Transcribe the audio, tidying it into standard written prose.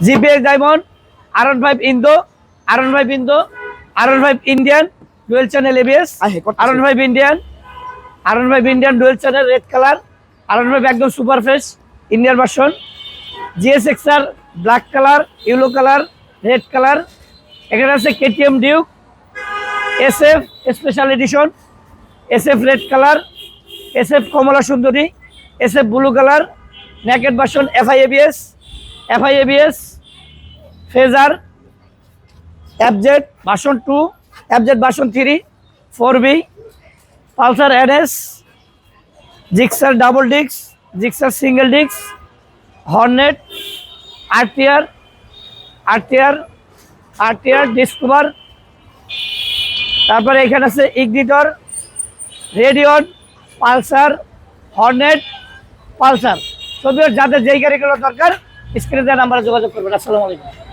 GPS diamond, R15 Indo, R15 Indo, R15 Indian dual channel ABS, R15 Indian, R15 Indian dual channel red colour, R15 একদম super fresh Indian version, GSXR black colour, yellow colour, red colour. এখানে আছে KTM Duke, SF special edition, SF red colour, SF কমলা সুন্দরী, SF blue colour, naked version, FI ABS, phasor, FZ version 2, FZ version 3, 4B, Pulsar NS, Gixxer double disc, Gixxer single disc, Hornet, RTR discover. তারপরে এখানে আছে ignitor, Radeon, Pulsar, Hornet, Pulsar. সবই যাদের যেই গাড়িগুলো দরকার স্ক্রিনে দেওয়া নাম্বারে যোগাযোগ করবেন। আসসালামু আলাইকুম।